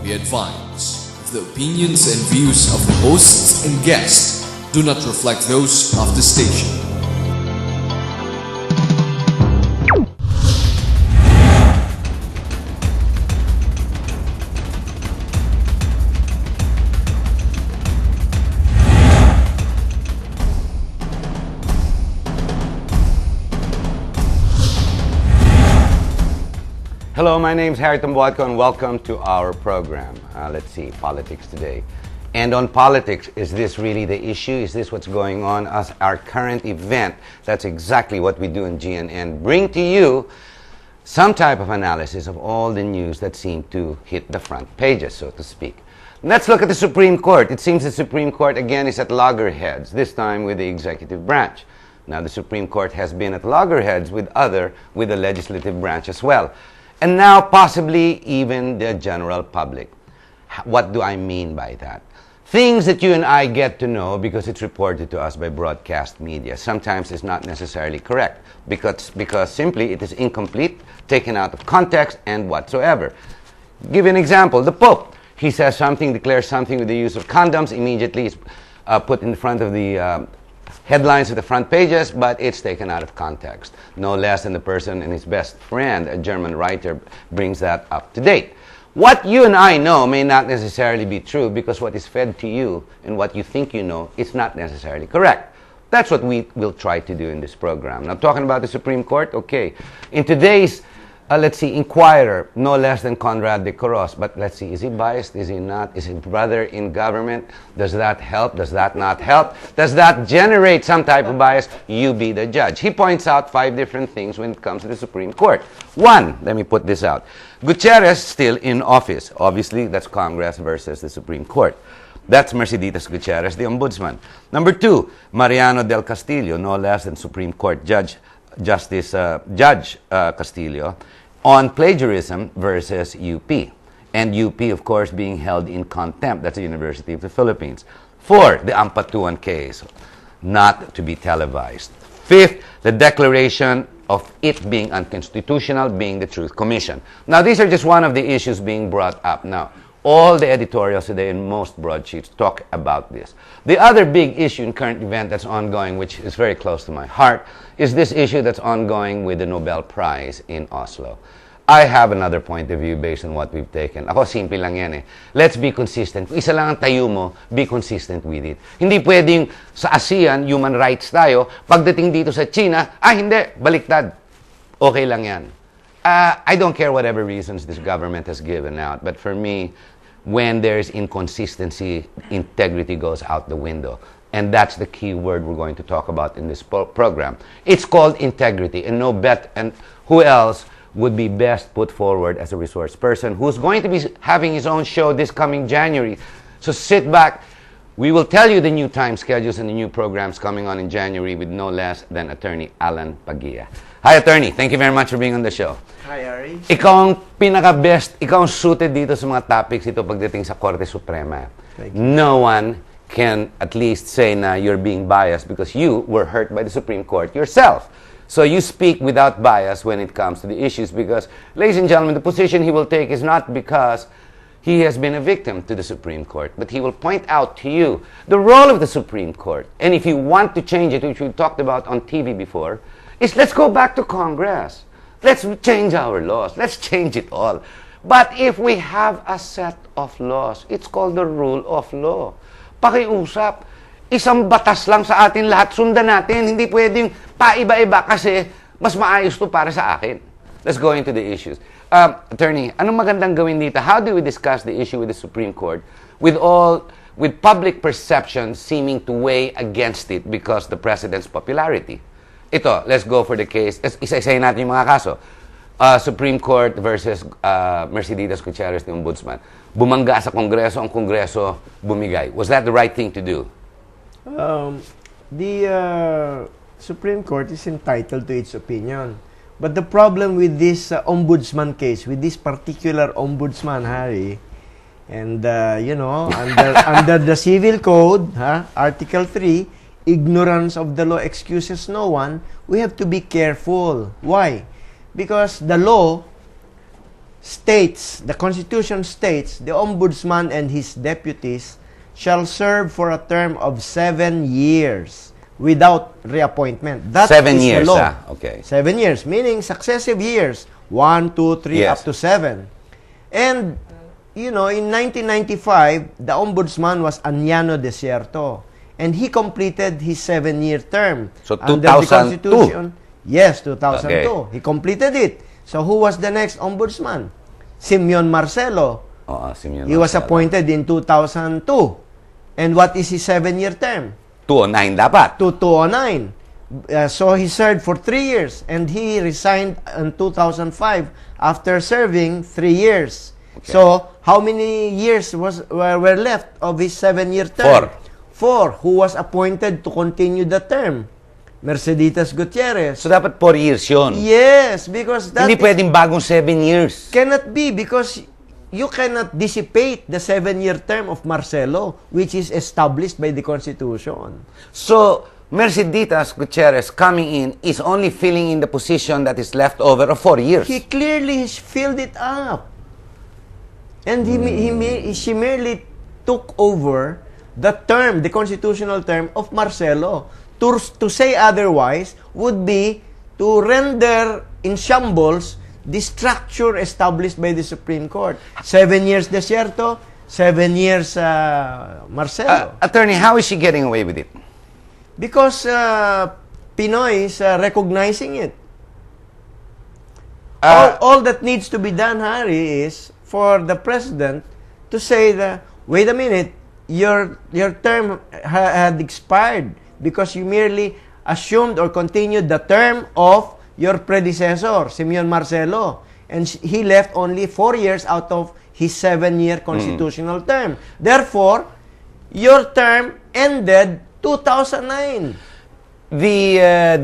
Be advised, the opinions and views of the hosts and guests do not reflect those of the station. Hello, my name is Harry Tambuatco and welcome to our program. Let's see, Politics Today. And on politics, is this really the issue? Is this what's going on as our current event? That's exactly what we do in GNN. Bring to you some type of analysis of all the news that seem to hit the front pages, so to speak. Let's look at the Supreme Court. It seems the Supreme Court again is at loggerheads, this time with the executive branch. Now the Supreme Court has been at loggerheads with the legislative branch as well. And now possibly even the general public. What do I mean by that? Things that you and I get to know because it's reported to us by broadcast media. Sometimes it's not necessarily correct because simply it is incomplete, taken out of context and whatsoever. Give an example. The Pope, he says something, declares something with the use of condoms, immediately is put in front of the headlines of the front pages, but it's taken out of context. No less than the person and his best friend, a German writer, brings that up to date. What you and I know may not necessarily be true because what is fed to you and what you think you know is not necessarily correct. That's what we will try to do in this program. Now, talking about the Supreme Court, okay. In today's, let's see, Inquirer, no less than Conrad de Coros, but let's see, is he biased? Is he not? Is he brother in government? Does that help? Does that not help? Does that generate some type of bias? You be the judge. He points out 5 different things when it comes to the Supreme Court. 1, let me put this out. Gutierrez still in office. Obviously, that's Congress versus the Supreme Court. That's Mercedes Gutierrez, the ombudsman. Number 2, Mariano del Castillo, no less than Supreme Court Judge Castillo, on plagiarism versus UP. And UP, of course, being held in contempt. That's the University of the Philippines. 4, the Ampatuan case, not to be televised. 5th, the declaration of it being unconstitutional, being the Truth Commission. Now, these are just one of the issues being brought up now. All the editorials today and most broadsheets talk about this. The other big issue in current event that's ongoing, which is very close to my heart, is this issue that's ongoing with the Nobel Prize in Oslo. I have another point of view based on what we've taken. Ako, simple lang yan eh. Let's be consistent. Kung isa lang ang tayo mo, be consistent with it. Hindi pwedeng sa ASEAN, human rights tayo, pagdating dito sa China, hindi, baliktad. Okay lang yan. I don't care whatever reasons this government has given out, but for me, when there's inconsistency, integrity goes out the window. And that's the key word we're going to talk about in this program. It's called integrity, and and who else would be best put forward as a resource person who's going to be having his own show this coming January. So sit back. We will tell you the new time schedules and the new programs coming on in January with no less than Attorney Alan Paguia. Hi, Attorney. Thank you very much for being on the show. Hi, Harry. Ikaw ang pinaka-best, ikaw ang suited dito sa mga topics ito pagdating sa Korte Suprema. No one can at least say na you're being biased because you were hurt by the Supreme Court yourself. So you speak without bias when it comes to the issues because, ladies and gentlemen, the position he will take is not because he has been a victim to the Supreme Court, but he will point out to you the role of the Supreme Court. And if you want to change it, which we talked about on TV before, is let's go back to Congress. Let's change our laws. Let's change it all. But if we have a set of laws, it's called the rule of law. Pakiusap, isang batas lang sa atin lahat, sundan natin. Hindi pwedeng paiba-iba kasi mas maayos to para sa akin. Let's go into the issues. Attorney, anong magandang gawin dito? How do we discuss the issue with the Supreme Court with public perception seeming to weigh against it because the president's popularity? Ito, let's go for the case. Isa-isahin natin yung mga kaso. Supreme Court versus Mercedes Gutierrez, the ombudsman. Bumangga sa Kongreso, ang Kongreso bumigay. Was that the right thing to do? The Supreme Court is entitled to its opinion. But the problem with this ombudsman case, with this particular ombudsman, Harry, and under the Civil Code, Article 3, ignorance of the law excuses no one. We have to be careful. Why? Because the law states, the Constitution states, the Ombudsman and his deputies shall serve for a term of 7 years without reappointment. That 7 is years, the law. okay. 7 years, meaning successive years. 1, 2, 3, Yes. up to 7. And, you know, in 1995, the Ombudsman was Añano Desierto. And he completed his 7-year term. So, Under 2002. the Constitution. Yes, 2002. Okay. He completed it. So, who was the next Ombudsman? Simeon Marcelo. Simeon He was Marcelo. appointed in 2002. And what is his 7-year term? 209 dapat. To 209. So he served for 3 years, and he resigned in 2005 after serving 3 years. Okay. So how many years were left of his 7-year term? 4. Who was appointed to continue the term? Merceditas Gutierrez. So, dapat 4 years yun. Yes, because that Hindi pwedeng bagong 7 years. cannot be, because you cannot dissipate the 7-year term of Marcelo, which is established by the Constitution. So, Merceditas Gutierrez coming in is only filling in the position that is left over of 4 years. He clearly filled it up. And she merely took over the term, the constitutional term of Marcelo. To say otherwise would be to render in shambles the structure established by the Supreme Court. 7 years Desierto, 7 years Marcelo. Attorney, how is she getting away with it? Because Pinoy is recognizing it. All that needs to be done, Harry, is for the president to say that, wait a minute, your term had expired because you merely assumed or continued the term of your predecessor, Simeon Marcelo. And he left only 4 years out of his 7-year constitutional term. Therefore, your term ended 2009.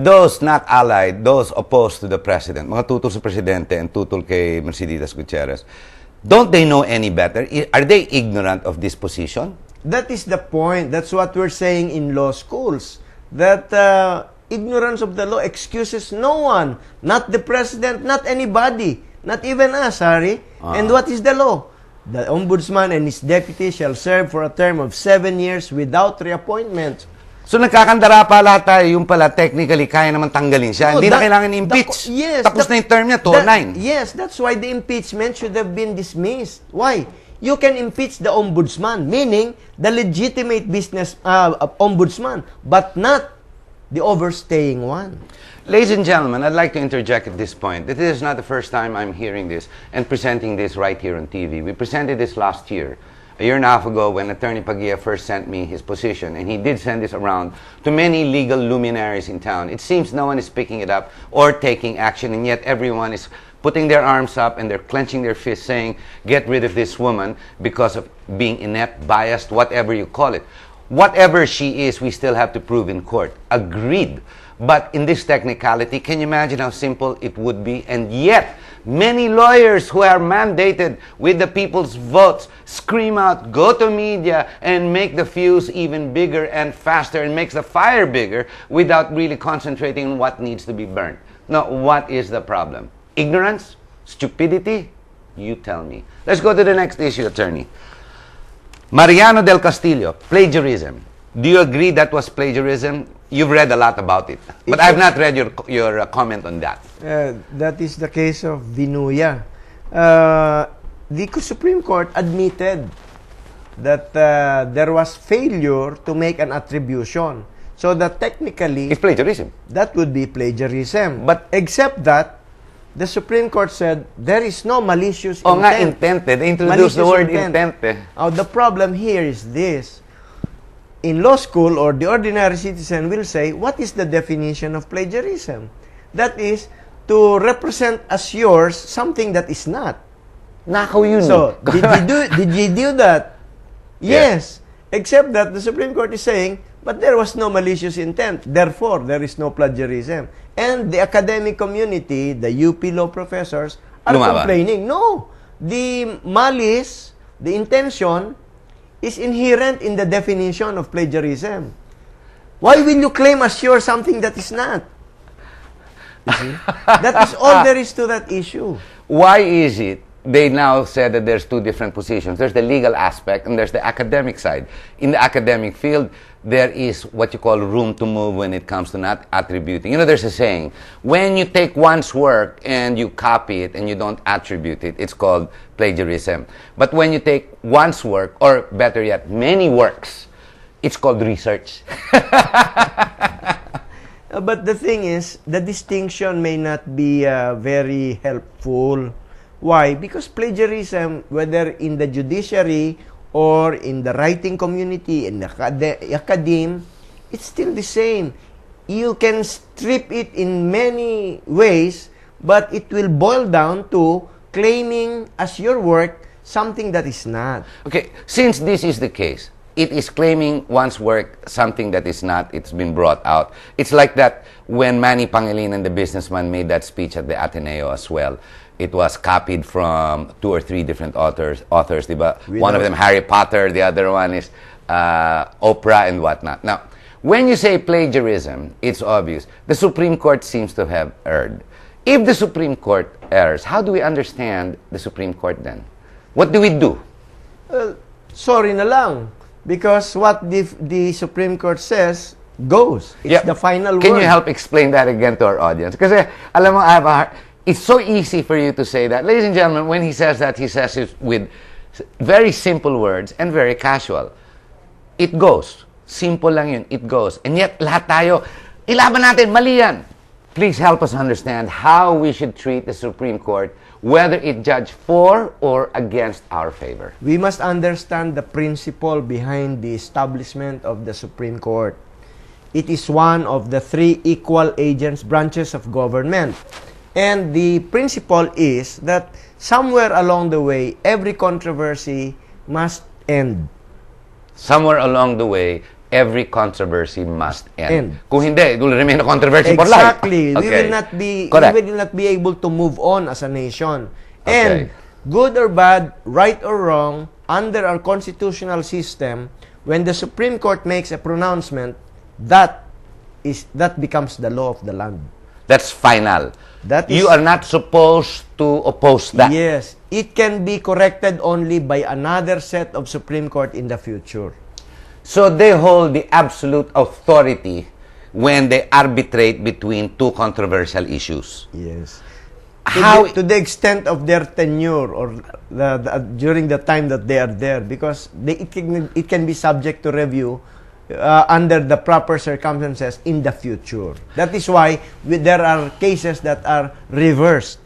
Those not allied, those opposed to the president, mga tutol sa presidente and tutol kay Merceditas Gutierrez, don't they know any better? Are they ignorant of this position? That is the point. That's what we're saying in law schools. That ignorance of the law excuses no one. Not the president, not anybody. Not even us, Harry. And what is the law? The ombudsman and his deputy shall serve for a term of 7 years without reappointment. So nagkakandara pa lahat tayo, yung pala technically kaya naman tanggalin siya. Hindi na kailangan i-impeach. Tapos na yung term niya, 209. Yes, that's why the impeachment should have been dismissed. Why? You can impeach the ombudsman, meaning the legitimate business ombudsman, but not the overstaying one. Ladies and gentlemen, I'd like to interject at this point. This is not the first time I'm hearing this and presenting this right here on TV. We presented this last year, a year and a half ago, when Attorney Paguia first sent me his position, and he did send this around to many legal luminaries in town. It seems no one is picking it up or taking action, and yet everyone is putting their arms up and they're clenching their fists saying, get rid of this woman because of being inept, biased, whatever you call it. Whatever she is, we still have to prove in court. Agreed. But in this technicality, can you imagine how simple it would be? And yet, many lawyers who are mandated with the people's votes scream out, go to media, and make the fuse even bigger and faster, and makes the fire bigger without really concentrating on what needs to be burned. Now, what is the problem? Ignorance? Stupidity? You tell me. Let's go to the next issue, attorney. Mariano del Castillo, plagiarism. Do you agree that was plagiarism? You've read a lot about it, but I've not read your comment on that. That is the case of Vinuya. The Supreme Court admitted that there was failure to make an attribution. So that technically, It's plagiarism. that would be plagiarism. But- except that the Supreme Court said there is no malicious Oh nga, intent. intente. They introduced the Malicious word intente. Now, the problem here is this. In law school, or the ordinary citizen will say, what is the definition of plagiarism? That is, to represent as yours something that is not. Nakaw yun. So, did you do that? Yes. Except that the Supreme Court is saying, but there was no malicious intent. Therefore, there is no plagiarism. And the academic community, the UP law professors, are Lumaban. complaining. No. The malice, the intention, is inherent in the definition of plagiarism. Why will you claim as yours something that is not? You see? That is all there is to that issue. Why is it they now said that there's two different positions. There's the legal aspect and there's the academic side. In the academic field, there is what you call room to move when it comes to not attributing. You know, there's a saying, when you take one's work and you copy it and you don't attribute it, it's called plagiarism. But when you take one's work, or better yet, many works, it's called research. But the thing is, the distinction may not be very helpful. Why? Because plagiarism, whether in the judiciary or in the writing community, in the academe, it's still the same. You can strip it in many ways, but it will boil down to claiming as your work something that is not. Okay, since this is the case, it is claiming one's work something that is not, it's been brought out. It's like that when Manny Pangilinan, the businessman, made that speech at the Ateneo as well. It was copied from 2 or 3 different authors, diba? One of them, Harry Potter, the other one is Oprah and whatnot. Now, when you say plagiarism, it's obvious. The Supreme Court seems to have erred. If the Supreme Court errs, how do we understand the Supreme Court then? What do we do? Sorry na lang. Because what the Supreme Court says goes. It's the final word. Can you help explain that again to our audience? Because, alam mo, it's so easy for you to say that. Ladies and gentlemen, when he says that, he says it with very simple words and very casual. It goes. Simple lang yun. It goes. And yet, lahat tayo, ilaban natin, mali yan. Please help us understand how we should treat the Supreme Court, whether it judge for or against our favor. We must understand the principle behind the establishment of the Supreme Court. It is one of the 3 equal branches of government. And the principle is that somewhere along the way, every controversy must end. Somewhere along the way, every controversy must end. Kung hindi, it will remain a controversy for life. Exactly. Okay. We will not be able to move on as a nation. And good or bad, right or wrong, under our constitutional system, when the Supreme Court makes a pronouncement, that becomes the law of the land. That's final. You are not supposed to oppose that. Yes. It can be corrected only by another set of Supreme Court in the future. So they hold the absolute authority when they arbitrate between 2 controversial issues. Yes. To the extent of their tenure or during the time that they are there, because it can be subject to review under the proper circumstances in the future. That is why there are cases that are reversed.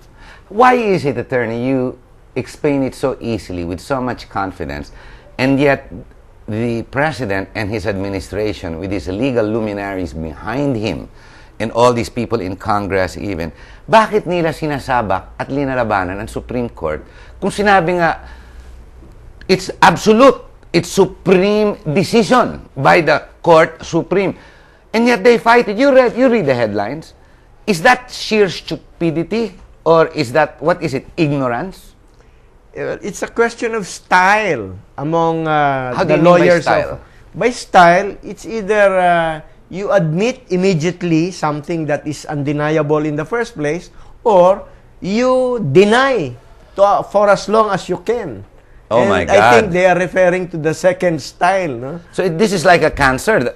Why is it, attorney, you explain it so easily with so much confidence, and yet the president and his administration, with his legal luminaries behind him, and all these people in Congress even, bakit nila sinasabak at linalabanan ang Supreme Court kung sinabi nga it's absolute, it's supreme decision by the Court Supreme, and yet they fight it? You read the headlines. Is that sheer stupidity, or is that, what is it, ignorance? It's a question of style among How do the you mean lawyers. by style? By style, it's either you admit immediately something that is undeniable in the first place, or you deny for as long as you can. Oh and my God. I think they are referring to the second style. No? So this is like a cancer,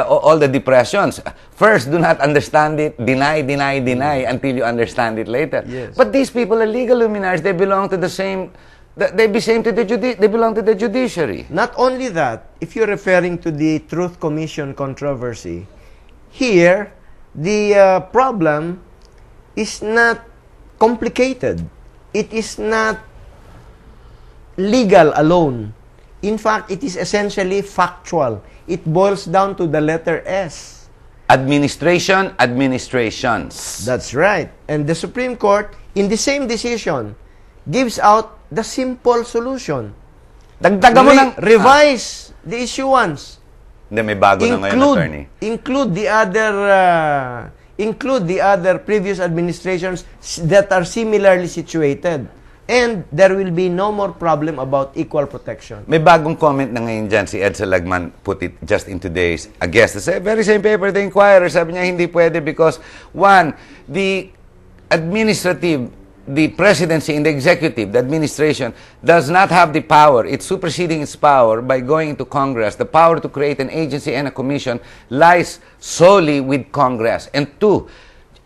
all the depressions. First, do not understand it, deny until you understand it later. Yes. But these people are legal luminaries. They belong to the same, they belong to the judiciary. Not only that, if you're referring to the Truth Commission controversy, here, the problem is not complicated. It is not legal alone. In fact, it is essentially factual. It boils down to the letter S. Administration, administrations. That's right. And the Supreme Court, in the same decision, gives out the simple solution. Dagdagan mo ng revise the issuance. Hindi, may bago na ngayon, attorney. Include the other previous administrations that are similarly situated. And there will be no more problem about equal protection. May bagong comment na ngayon dyan. Si Ed Salagman put it just in today's guest. The very same paper, The Inquirer, sabi niya hindi pwede because, one, the administrative the presidency and the executive, the administration, does not have the power. It's superseding its power by going into Congress. The power to create an agency and a commission lies solely with Congress. And two,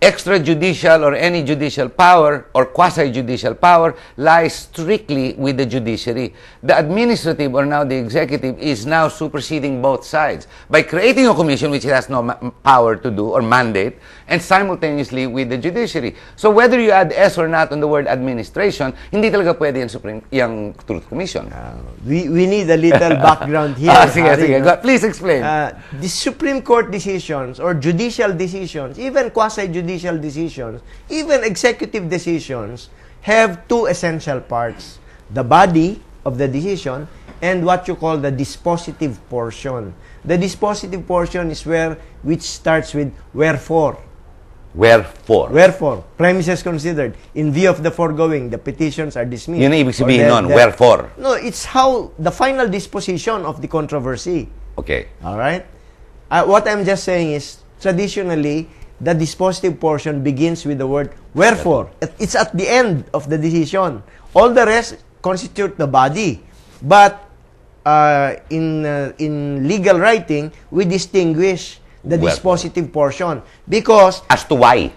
extrajudicial or any judicial power or quasi-judicial power lies strictly with the judiciary. The administrative or now the executive is now superseding both sides by creating a commission which it has no power to do or mandate, and simultaneously with the judiciary. So whether you add S or not on the word administration, hindi talaga pwede yung Truth Commission. We need a little background here. Sige, Harry, sige. no? Please explain. The Supreme Court decisions or judicial decisions, even quasi-judicial decisions, even executive decisions, have two essential parts. The body of the decision and what you call the dispositive portion. The dispositive portion is which starts with wherefore. Wherefore. Wherefore, premises considered, in view of the foregoing, the petitions are dismissed. Yun ang ibig sabihin nun, wherefore. No, it's how the final disposition of the controversy. Okay. All right? What I'm just saying is, traditionally, the dispositive portion begins with the word wherefore. It's at the end of the decision. All the rest constitute the body. But in legal writing, we distinguish the dispositive portion because as to why?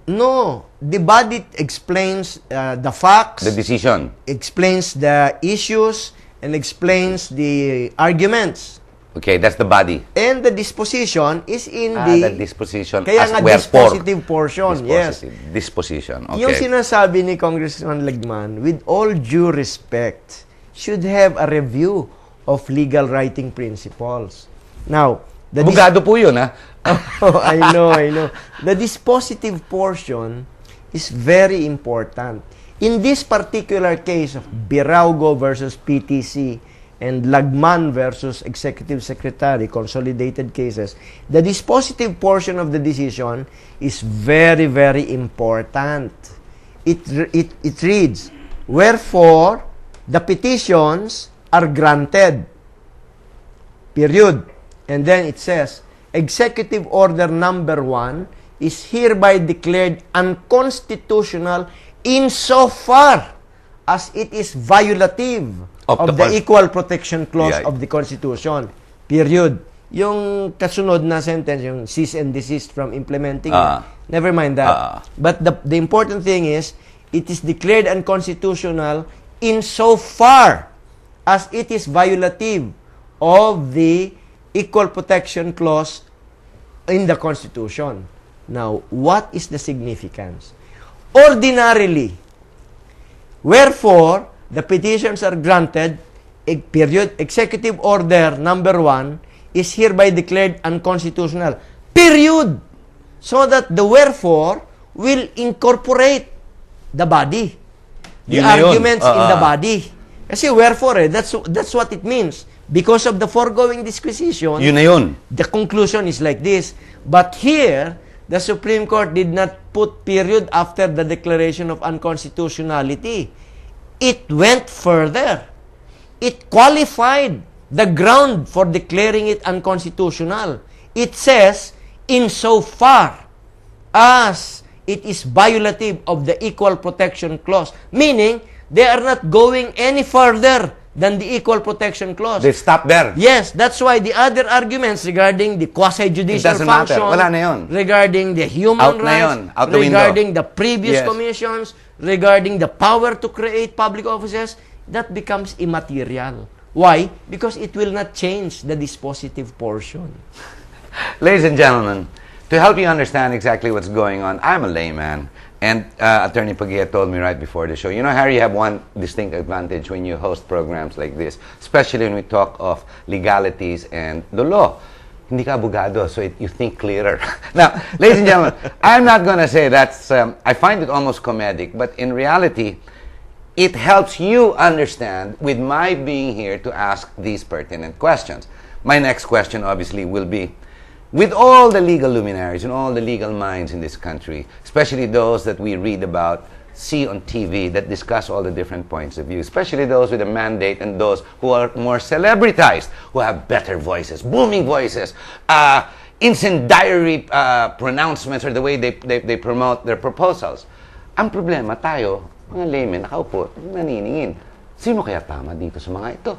No, the body explains the facts, The decision. explains the issues, and explains the arguments. Okay, that's the body. And the disposition is in The disposition kaya as nga wherefore. dispositive portion, yes. Disposition, okay. Yung sinasabi ni Congressman Lagman, with all due respect, should have a review of legal writing principles. Now, Abogado po yun, ha? Oh, I know. The dispositive portion is very important. In this particular case of Biraugo versus PTC and Lagman versus Executive Secretary, consolidated cases, the dispositive portion of the decision is very, very important. It reads, wherefore, the petitions are granted. Period. And then it says, Executive Order Number 1 is hereby declared unconstitutional insofar as it is violative of the Equal Protection Clause of the Constitution. Period. Yung kasunod na sentence, yung cease and desist from implementing it, never mind that. But the important thing is, it is declared unconstitutional insofar as it is violative of the Equal Protection Clause in the Constitution. Now, what is the significance? Ordinarily, wherefore, the petitions are granted, period, Executive Order Number 1 is hereby declared unconstitutional. Period. So that the wherefore will incorporate the body. The arguments in the body. Kasi wherefore, that's what it means. Because of the foregoing disquisition, Yun na yun. the conclusion is like this. But here, the Supreme Court did not put period after the declaration of unconstitutionality. It went further. It qualified the ground for declaring it unconstitutional. It says, insofar as it is violative of the Equal Protection Clause. Meaning, they are not going any further than the Equal Protection Clause. They stop there. Yes, that's why the other arguments regarding the quasi-judicial function, Wala na yun. regarding the human rights, regarding the previous commissions, regarding the power to create public offices, that becomes immaterial. Why? Because it will not change the dispositive portion. Ladies and gentlemen, to help you understand exactly what's going on, I'm a layman. And Attorney Paguia told me right before the show, you know, Harry, you have one distinct advantage when you host programs like this, especially when we talk of legalities and the law. Hindi ka abogado, so you think clearer. Now, ladies and gentlemen, I'm not going to say that's, I find it almost comedic, but in reality, it helps you understand with my being here to ask these pertinent questions. My next question, obviously, will be, with all the legal luminaries and all the legal minds in this country, especially those that we read about, see on TV, that discuss all the different points of view, especially those with a mandate and those who are more celebritized, who have better voices, booming voices, incendiary pronouncements or the way they promote their proposals. Ang problema, tayo, mga laymen, nakaupo, naniningin. Sino kaya tama dito sa mga ito?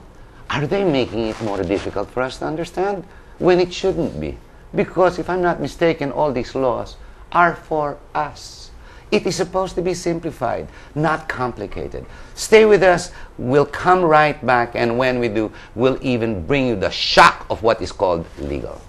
Are they making it more difficult for us to understand? When it shouldn't be. Because if I'm not mistaken, all these laws are for us. It is supposed to be simplified, not complicated. Stay with us. We'll come right back, and when we do, we'll even bring you the shock of what is called legal.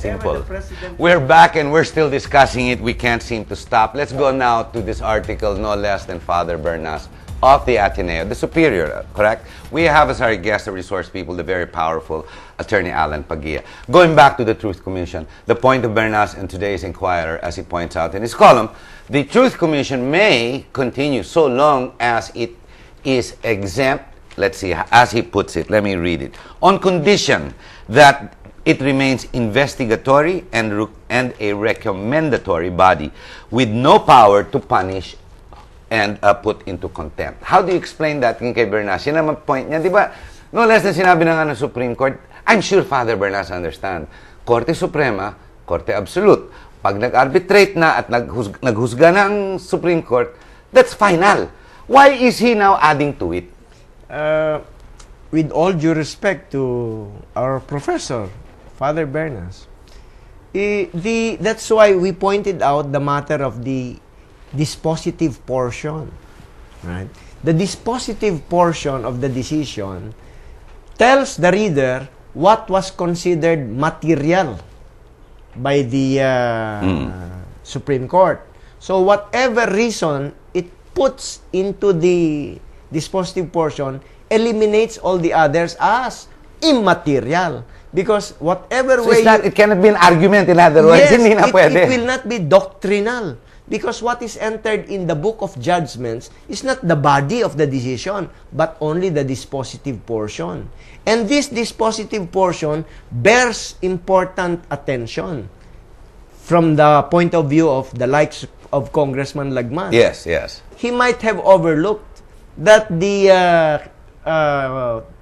Simple. We're back and we're still discussing it. We can't seem to stop. Let's go now to this article, no less than Father Bernas of the Ateneo, the Superior, correct? We have as our guest, the resource people, the very powerful Attorney Alan Paguia. Going back to the Truth Commission, the point of Bernas in today's Inquirer, as he points out in his column, the Truth Commission may continue so long as it is exempt, let's see, as he puts it, let me read it, on condition that it remains investigatory and a recommendatory body with no power to punish and put into contempt. How do you explain that kay Bernas? Yan naman point niya, di ba? No less than sinabi na nga ng Supreme Court, I'm sure Father Bernas understand. Korte Suprema, Korte Absolute. Pag nag-arbitrate na at naghusga na ang Supreme Court, that's final. Why is he now adding to it? With all due respect to our professor, Father Bernas, that's why we pointed out the matter of the dispositive portion. Right? The dispositive portion of the decision tells the reader what was considered material by the Supreme Court. So whatever reason it puts into the dispositive portion eliminates all the others as immaterial. Because whatever so way... it cannot be an argument, in other words. Yes, Hindi na pwede. It will not be doctrinal. Because what is entered in the Book of Judgments is not the body of the decision, but only the dispositive portion. And this dispositive portion bears important attention from the point of view of the likes of Congressman Lagman. Yes, yes. He might have overlooked that the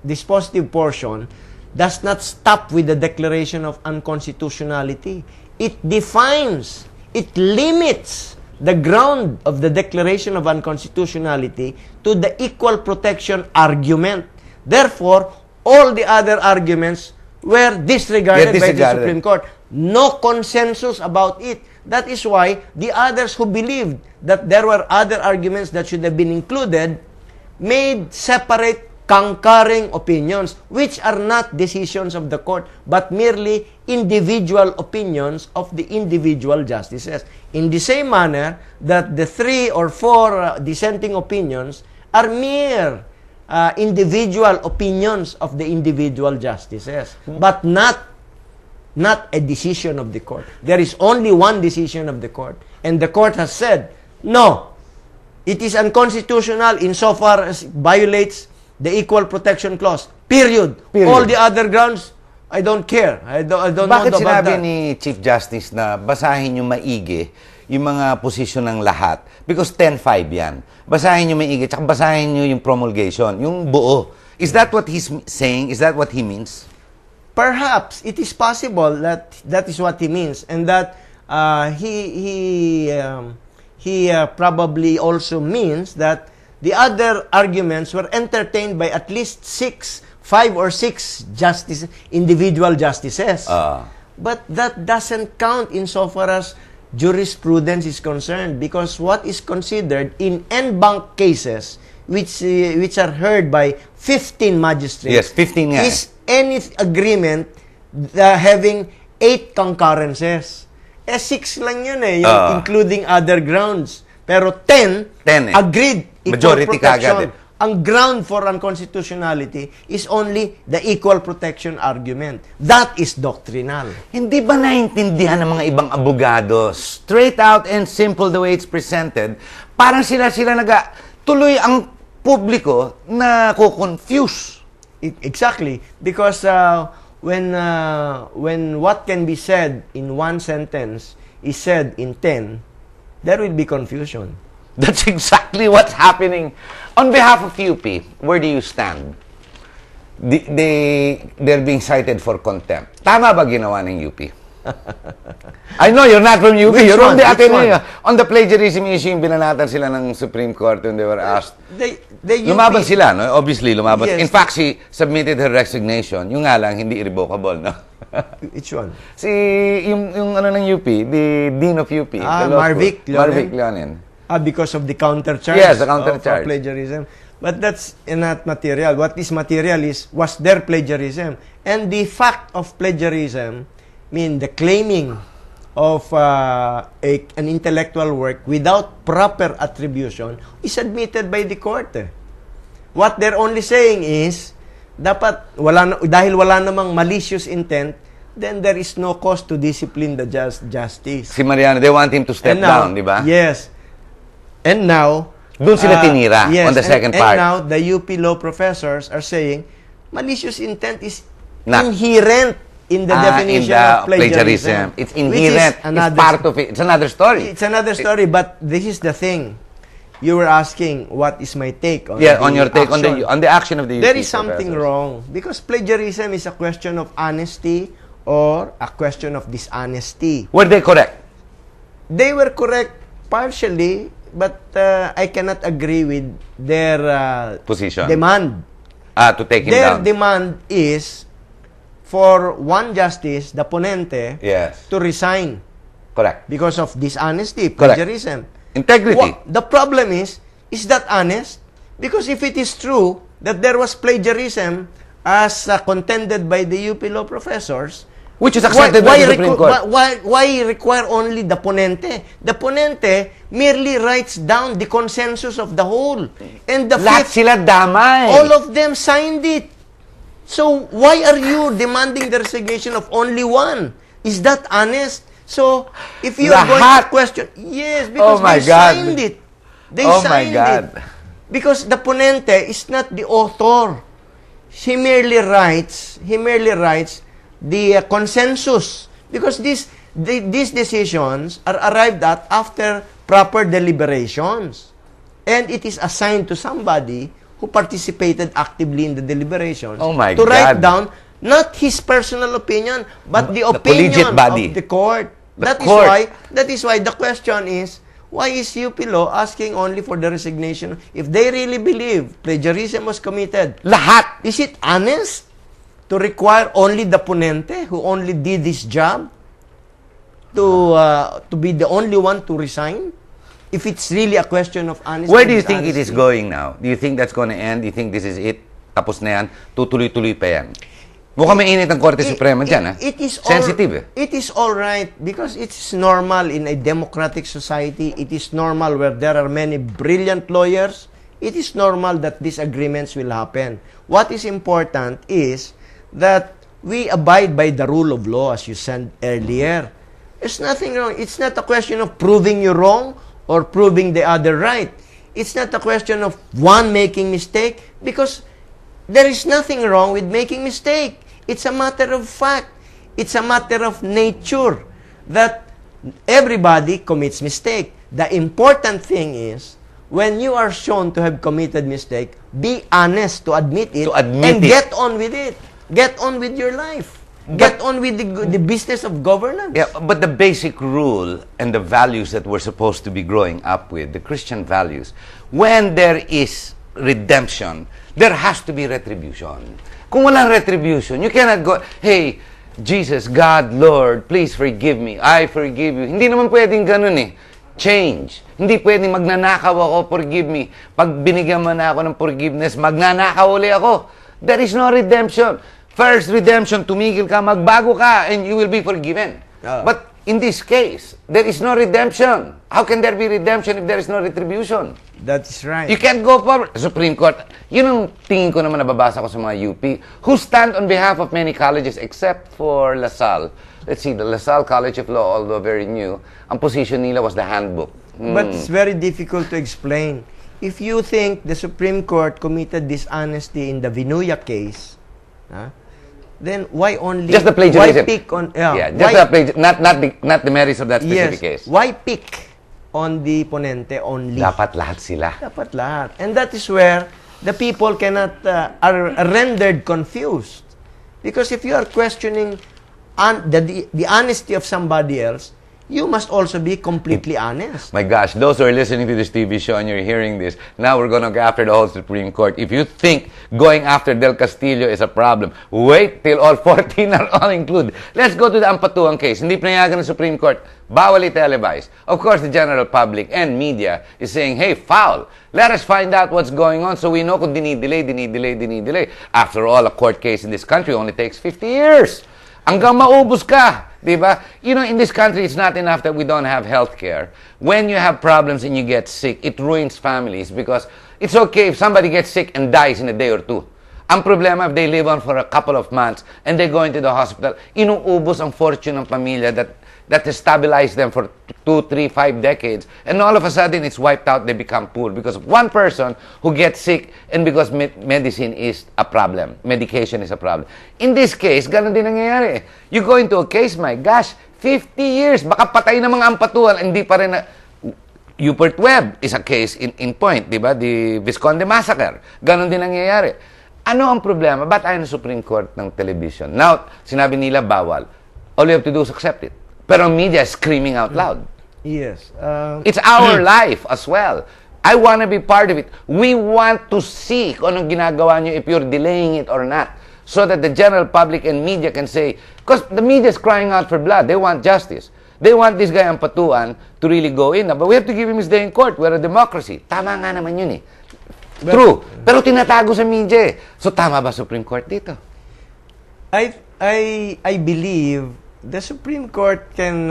dispositive portion does not stop with the declaration of unconstitutionality. It defines, it limits the ground of the declaration of unconstitutionality to the equal protection argument. Therefore, all the other arguments were disregarded by the Supreme Court. No consensus about it. That is why the others who believed that there were other arguments that should have been included made separate concurring opinions, which are not decisions of the court, but merely individual opinions of the individual justices. In the same manner that the 3 or 4 dissenting opinions are mere individual opinions of the individual justices, but not a decision of the court. There is only one decision of the court, and the court has said, no, it is unconstitutional insofar as it violates the Equal Protection Clause. Period. All the other grounds, I don't care. I don't know about that. Bakit sinabi ni Chief Justice na basahin nyo maigi yung mga posisyon ng lahat? Because 10-5 yan. Basahin nyo maigi, tsaka basahin nyo yung promulgation, yung buo. Is that what he's saying? Is that what he means? Perhaps it is possible that that is what he means, and that he probably also means that the other arguments were entertained by at least 5 or 6 individual justices. But that doesn't count insofar as jurisprudence is concerned, because what is considered in en banc cases, which are heard by 15 magistrates, yes, 15 is any agreement having 8 concurrences. 6 lang yun eh, yung including other grounds. Pero 10 10 eh. agreed, equal Majority protection. kagad eh. Ang ground for unconstitutionality is only the equal protection argument. That is doctrinal. Hindi ba naintindihan ng mga ibang abogado, straight out and simple the way it's presented, parang sila tuloy ang publiko na ko-confuse. Exactly. Because when what can be said in one sentence is said in 10, there will be confusion. That's exactly what's happening. On behalf of UP, where do you stand? They're being cited for contempt. Tama ba ginawa ng UP? I know you're not from UP. Which You're one? on the Which Ateneo. On the plagiarism issue, yung binanatan sila ng Supreme Court when they were asked. The UP, Lumaban sila, no? Obviously, lumaban. Yes. In fact, she submitted her resignation. Yung nga lang, hindi irrevocable, no? Which one? Yung ano ng UP, the Dean of UP. the law Marvick school. Leonen. Marvick Leonen. Because of the countercharge. Yes, the countercharge. Of plagiarism. But that's not material. What is material is, was there plagiarism? And the fact of plagiarism, the claiming of an intellectual work without proper attribution is admitted by the court. What they're only saying is, dahil wala namang malicious intent, then there is no cause to discipline the justice. Si Mariano, they want him to step down, di ba? Yes. And now, doon sila tinira yes, on the second part. And now, the UP law professors are saying, malicious intent is Not- inherent in the definition in the of plagiarism. It's inherent. Which is It's part of it. It's another story. It's another story, but this is the thing. You were asking, what is my take on On your take action. on the action of the UP There is something professors. wrong, because plagiarism is a question of honesty or a question of dishonesty. Were they correct? They were correct partially, but I cannot agree with their Position. demand. To take him Their down. demand is for one justice, the ponente, Yes. to resign Correct. because of dishonesty, Correct. plagiarism. Integrity. The problem is that honest? Because if it is true that there was plagiarism as contended by the UP law professors, Which is accepted by the Supreme Court. why require only the ponente? The ponente merely writes down the consensus of the whole. And the Lahat fifth, sila damay. all of them signed it. So why are you demanding the resignation of only one? Is that honest? So if you are going to question, yes, because my they God. signed it. They Oh my signed God. it. Because the ponente is not the author. He merely writes the consensus, because these decisions are arrived at after proper deliberations, and it is assigned to somebody who participated actively in the deliberations Oh my to write God. down not his personal opinion but the The opinion collegiate body. of the court. The That court. is why the question is, why is UP Law asking only for the resignation if they really believe plagiarism was committed? Lahat. Is it honest to require only the ponente who only did this job to be the only one to resign? If it's really a question of honesty. Where do and you think it is dishonesty? going now? Do you think that's going to end? Do you think this is it? Tapos na yan? Tutuloy-tuloy pa yan? Mukhang mainit ang Korte Suprema dyan, ha? It is Sensitive, eh. It is all right because it's normal in a democratic society. It is normal where there are many brilliant lawyers. It is normal that disagreements will happen. What is important is that we abide by the rule of law, as you said earlier. There's nothing wrong. It's not a question of proving you wrong or proving the other right. It's not a question of one making mistake, because there is nothing wrong with making mistake. It's a matter of fact. It's a matter of nature that everybody commits mistake. The important thing is, when you are shown to have committed mistake, be honest to admit it, and get on with it. Get on with your life. Get on with the business of governance. Yeah, but the basic rule and the values that we're supposed to be growing up with, the Christian values, when there is redemption, there has to be retribution. Kung walang retribution, you cannot go, hey, Jesus, God, Lord, please forgive me. I forgive you. Hindi naman pwedeng ganun eh. Change. Hindi pwedeng magnanakaw ako, forgive me. Pag binigyan mo na ako ng forgiveness, magnanakaw uli ako. There is no redemption. First redemption, tumigil ka, magbago ka, and you will be forgiven. But in this case, there is no redemption. How can there be redemption if there is no retribution? That is right. You can't go forward. Supreme Court, yun ang tingin ko naman nababasa ko sa mga UP, who stand on behalf of many colleges except for LaSalle. Let's see, the LaSalle College of Law, although very new, ang position nila was the handbook. But it's very difficult to explain. If you think the Supreme Court committed dishonesty in the Vinuya case, then why only... Just the plagiarism. Why pick on... not the merits of that specific case. Why pick on the ponente only? Dapat lahat sila. Dapat lahat. And that is where the people cannot... are rendered confused. Because if you are questioning the honesty of somebody else, you must also be completely honest. My gosh, those who are listening to this TV show and you're hearing this, now we're going to go after the whole Supreme Court. If you think going after Del Castillo is a problem, wait till all 14 are all included. Let's go to the Ampatuan case. Hindi pinayagan ng Supreme Court, bawal i-televise. Of course, the general public and media is saying, hey, foul. Let us find out what's going on so we know kung dinidelay. After all, a court case in this country only takes 50 years. Hanggang maubos ka. Diba? You know, in this country, it's not enough that we don't have health care. When you have problems and you get sick, it ruins families because it's okay if somebody gets sick and dies in a day or two. Ang problema, if they live on for a couple of months and they go into the hospital, inuubos ang fortune ng pamilya that has stabilized them for 2, 3, 5 decades. And all of a sudden, it's wiped out, they become poor because of one person who gets sick and because medicine is a problem. Medication is a problem. In this case, ganun din nangyayari. You go into a case, my gosh, 50 years, baka patay na mga ampatuan, hindi pa rin na... Rupert Webb is a case in point, di ba? The Visconde Massacre. Ganun din nangyayari. Ano ang problema? Ba't ayaw ng Supreme Court ng television? Now, sinabi nila bawal. All you have to do is accept it. Pero ang media is screaming out loud. Yes. It's our life as well. I want to be part of it. We want to see kung anong ginagawa nyo if you're delaying it or not. So that the general public and media can say, because the media is crying out for blood. They want justice. They want this guy Ampatuan to really go in. But we have to give him his day in court. We're a democracy. Tama nga naman yun eh. True. Pero tinatago sa media eh. So tama ba Supreme Court dito? I believe the Supreme Court can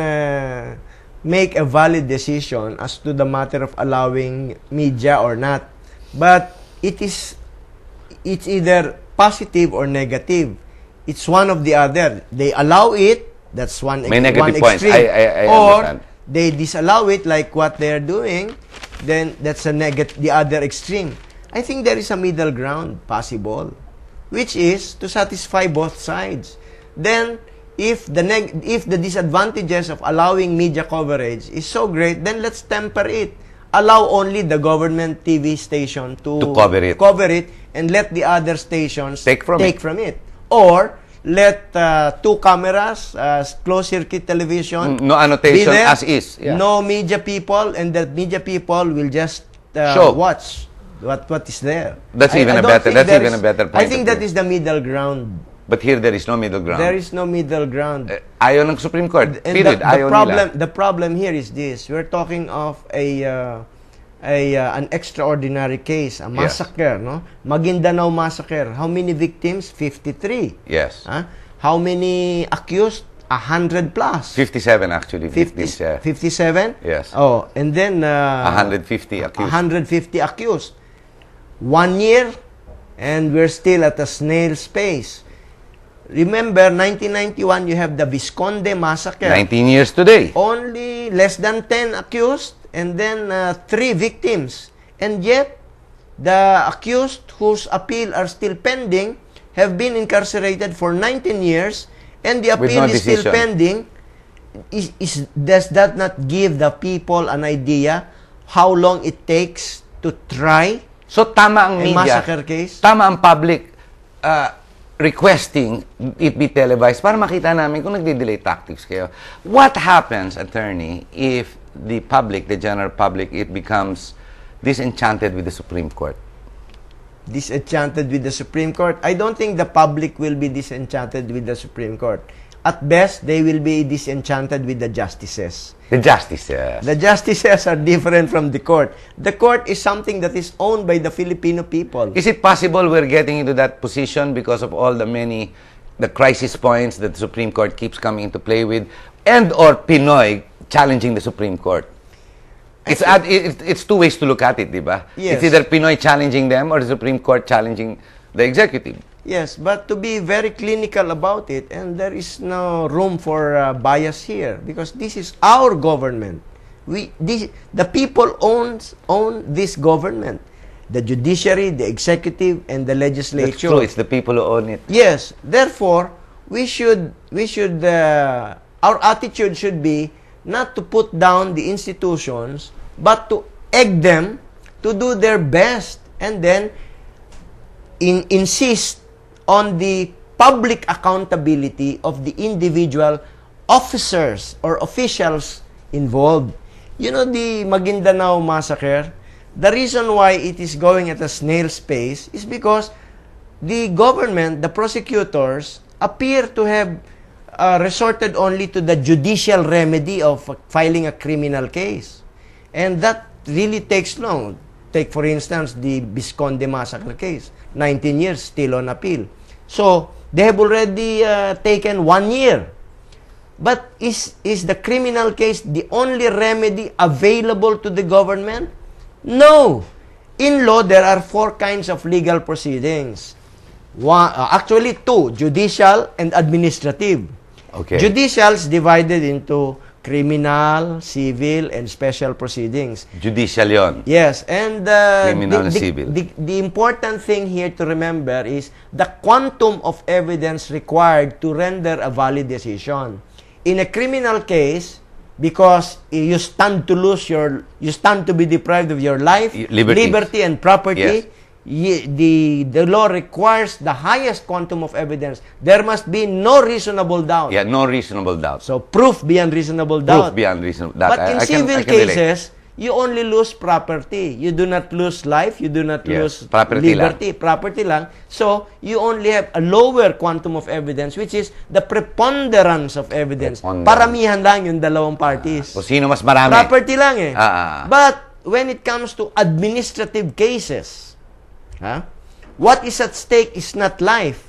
make a valid decision as to the matter of allowing media or not. But it's either positive or negative. It's one of the other. They allow it, that's one May negative one points. extreme. I or understand. they disallow it like what they're doing, then that's the other extreme. I think there is a middle ground possible, which is to satisfy both sides. Then if the disadvantages of allowing media coverage is so great, then let's temper it. Allow only the government TV station to cover it, and let the other stations take from it. Or let 2 cameras, closed circuit television, no annotation there, as is. Yeah. No media people, and the media people will just watch what is there. That's even a better point. I think that is the middle ground. But here there is no middle ground. There is no middle ground. Ayaw ng Supreme Court. And Period. the problem here is this. We're talking of an extraordinary case, a massacre, no? Maguindanao massacre. How many victims? 53. Yes. How many accused? 100 plus. 57 actually. 57? Yes. Oh, and then 150 accused. 150 accused. 1 year, and we're still at a snail's pace. Remember, 1991, you have the Visconde massacre. 19 years today. Only less than 10 accused, and then 3 victims. And yet, the accused whose appeal are still pending have been incarcerated for 19 years, and the appeal is still pending. Does that not give the people an idea how long it takes to try So tama ang media, massacre case? Tama ang public requesting it be televised para makita namin kung nagde-delay tactics kayo. What happens, attorney, if the public, the general public, it becomes disenchanted with the Supreme Court? Disenchanted with the Supreme Court? I don't think the public will be disenchanted with the Supreme Court. At best, they will be disenchanted with the justices. The justices. The justices are different from the court. The court is something that is owned by the Filipino people. Is it possible we're getting into that position because of all the crisis points that the Supreme Court keeps coming into play with? and or Pinoy challenging the Supreme Court. It's two ways to look at it, di ba? Yes. It's either Pinoy challenging them or the Supreme Court challenging the executive. Yes, but to be very clinical about it, and there is no room for bias here, because this is our government. The people own this government. The judiciary, the executive, and the legislature. That's true. It's the people who own it. Yes. Therefore, our attitude should be not to put down the institutions, but to egg them to do their best, and then insist on the public accountability of the individual officers or officials involved. You know, the Maguindanao massacre, the reason why it is going at a snail's pace is because the government, the prosecutors, appear to have resorted only to the judicial remedy of filing a criminal case. And that really takes long. Take, for instance, the Visconde massacre case. 19 years, still on appeal. So, they have already taken 1 year. But is the criminal case the only remedy available to the government? No. In law, there are 4 kinds of legal proceedings. Actually, 2, judicial and administrative. Okay. Judicial is divided into criminal, civil, and special proceedings. Judicial yon. Yes, and Criminal and civil. The important thing here to remember is the quantum of evidence required to render a valid decision. In a criminal case, because you stand to be deprived of your life, liberty and property, yes. The law requires the highest quantum of evidence. There must be no reasonable doubt. Yeah, no reasonable doubt. So, proof beyond reasonable doubt. Proof beyond reasonable doubt. But in civil cases, you only lose property. You do not lose life. You do not lose property liberty. Lang. Property lang. So, you only have a lower quantum of evidence, which is the preponderance of evidence. Paramihan lang yung dalawang parties. Kung sino mas marami. Property lang eh. But, when it comes to administrative cases, what is at stake is not life.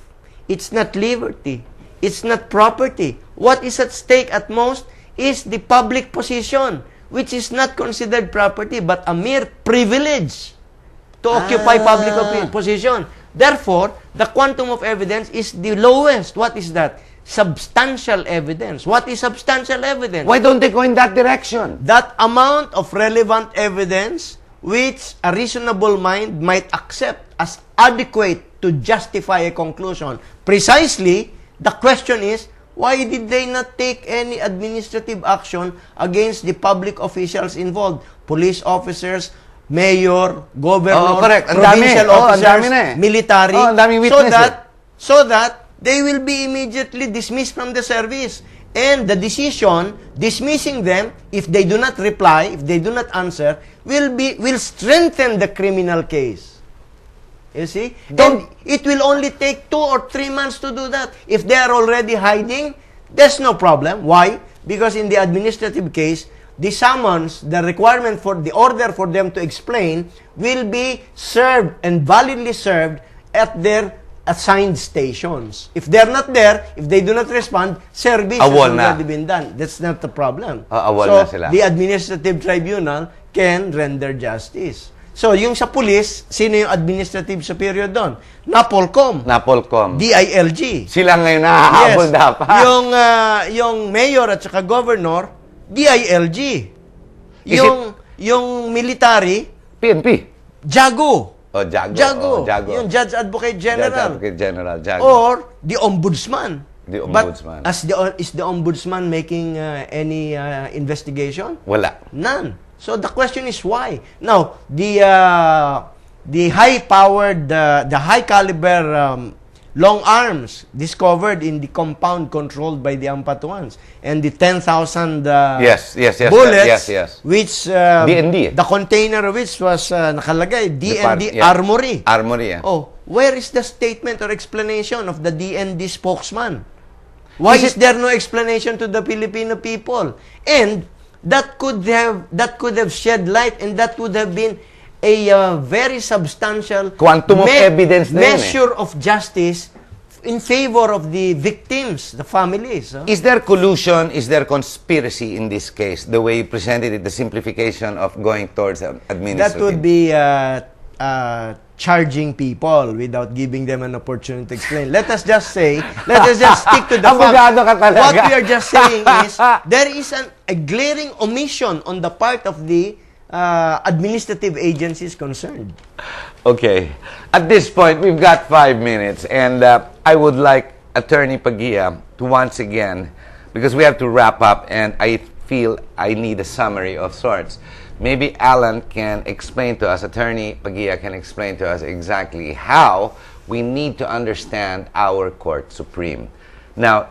It's not liberty. It's not property. What is at stake at most is the public position, which is not considered property but a mere privilege to occupy public position. Therefore, the quantum of evidence is the lowest. What is that? Substantial evidence. What is substantial evidence? Why don't they go in that direction? That amount of relevant evidence which a reasonable mind might accept as adequate to justify a conclusion. Precisely, the question is, why did they not take any administrative action against the public officials involved? Police officers, mayor, governor, provincial officers, military, so that they will be immediately dismissed from the service. And the decision dismissing them, if they do not reply, if they do not answer, will strengthen the criminal case. You see? And it will only take 2 or 3 months to do that. If they are already hiding, there's no problem. Why? Because in the administrative case, the summons, the requirement for the order for them to explain will be served and validly served at their assigned stations. If they're not there, if they do not respond, service has already been done. That's not the problem. Na sila. The administrative tribunal can render justice. So, yung sa police, sino yung administrative superior doon? Napolcom. DILG. Sila ngayon nahahabol dapat. Yung mayor at saka governor, DILG. Yung military, PNP. JAGO. Jago. Yung Judge Advocate General. Jago. Or the Ombudsman. The Ombudsman. But is the Ombudsman making any investigation? Wala. None. So the question is why? Now, the high-powered, the high-caliber long arms discovered in the compound controlled by the Ampatuans and the 10,000 bullets, which DND. the container of which was nakalagay DND Armory. Where is the statement or explanation of the DND spokesman? Why is there no explanation to the Filipino people? And that could have shed light, and that would have been a very substantial quantum of evidence measure of justice in favor of the victims, the families. Huh? Is there collusion, is there conspiracy in this case, the way you presented it, the simplification of going towards administrative? That would be charging people without giving them an opportunity to explain. Let us just say, let us just stick to the fact. What we are just saying is, there is a glaring omission on the part of the administrative agencies concerned. Okay. At this point, we've got 5 minutes, and I would like Attorney Paguia to once again, because we have to wrap up, and I feel I need a summary of sorts. Maybe Alan can explain to us, Attorney Paguia can explain to us exactly how we need to understand our Court Supreme. Now,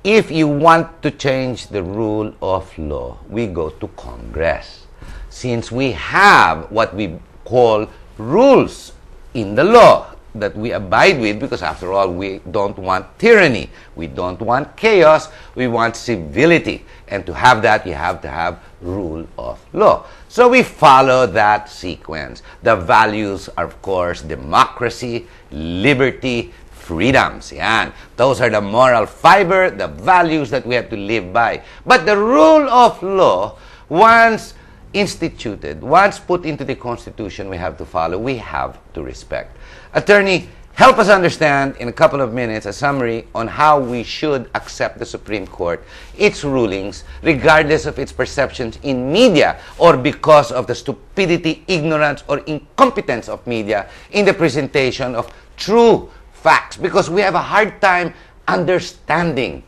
if you want to change the rule of law, we go to Congress. Since we have what we call rules in the law that we abide with, because after all, we don't want tyranny, we don't want chaos, we want civility. And to have that, you have to have rule of law. So we follow that sequence. The values are, of course, democracy, liberty, freedoms. Yan. Those are the moral fiber, the values that we have to live by. But the rule of law, once instituted, once put into the Constitution, we have to follow, we have to respect. Attorney, help us understand in a couple of minutes a summary on how we should accept the Supreme Court, its rulings, regardless of its perceptions in media or because of the stupidity, ignorance, or incompetence of media in the presentation of true facts, because we have a hard time understanding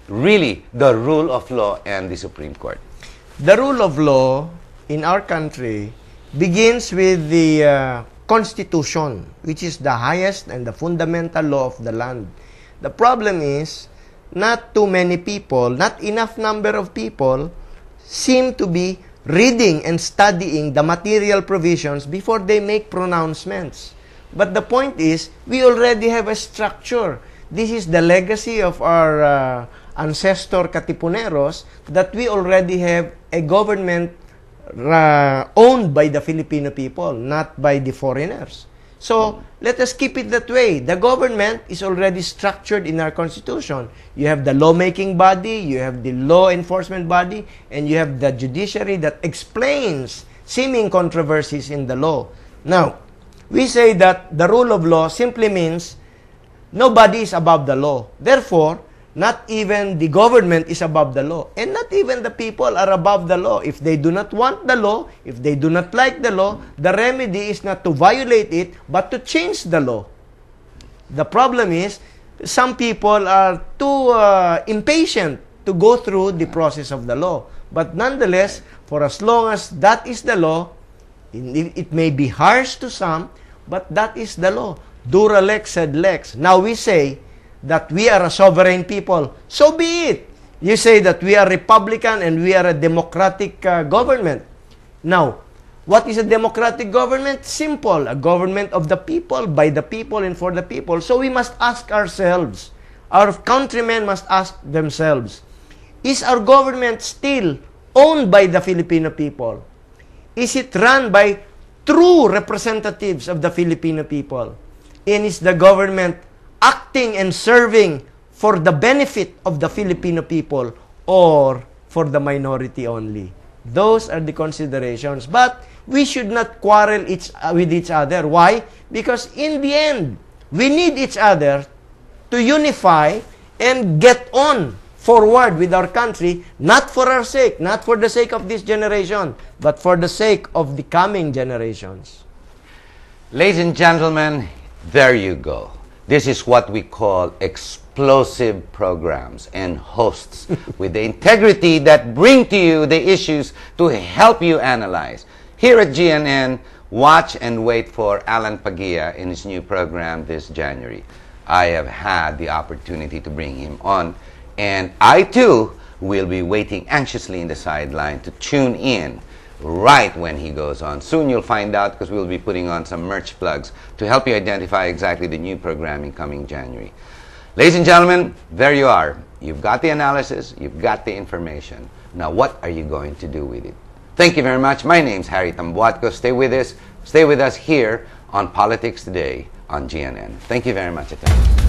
really the rule of law and the Supreme Court. The rule of law in our country begins with the Constitution, which is the highest and the fundamental law of the land. The problem is, not too many people, not enough number of people seem to be reading and studying the material provisions before they make pronouncements. But the point is, we already have a structure. This is the legacy of our ancestor Katipuneros, that we already have a government owned by the Filipino people, not by the foreigners. So, let us keep it that way. The government is already structured in our Constitution. You have the lawmaking body, you have the law enforcement body, and you have the judiciary that explains seeming controversies in the law. Now, we say that the rule of law simply means nobody is above the law. Therefore, not even the government is above the law. And not even the people are above the law. If they do not want the law, if they do not like the law, the remedy is not to violate it, but to change the law. The problem is, some people are too impatient to go through the process of the law. But nonetheless, for as long as that is the law, it may be harsh to some, but that is the law. Dura lex sed lex. Now we say that we are a sovereign people. So be it. You say that we are Republican and we are a democratic government. Now, what is a democratic government? Simple. A government of the people, by the people, and for the people. So we must ask ourselves, our countrymen must ask themselves, is our government still owned by the Filipino people? Is it run by true representatives of the Filipino people? And is the government acting and serving for the benefit of the Filipino people or for the minority only? Those are the considerations. But we should not quarrel with each other. Why? Because in the end, we need each other to unify and get on forward with our country, not for our sake, not for the sake of this generation, but for the sake of the coming generations. Ladies and gentlemen, there you go. This is what we call explosive programs and hosts with the integrity that bring to you the issues to help you analyze. Here at GNN, watch and wait for Alan Paguia in his new program this January. I have had the opportunity to bring him on, and I too will be waiting anxiously in the sideline to tune in right when he goes on. Soon you'll find out, because we'll be putting on some merch plugs to help you identify exactly the new programming coming January. Ladies and gentlemen, there you are. You've got the analysis, you've got the information. Now what are you going to do with it? Thank you very much. My name's Harry Tambuatco. Stay with us here on Politics Today on GNN. Thank you very much, Atty.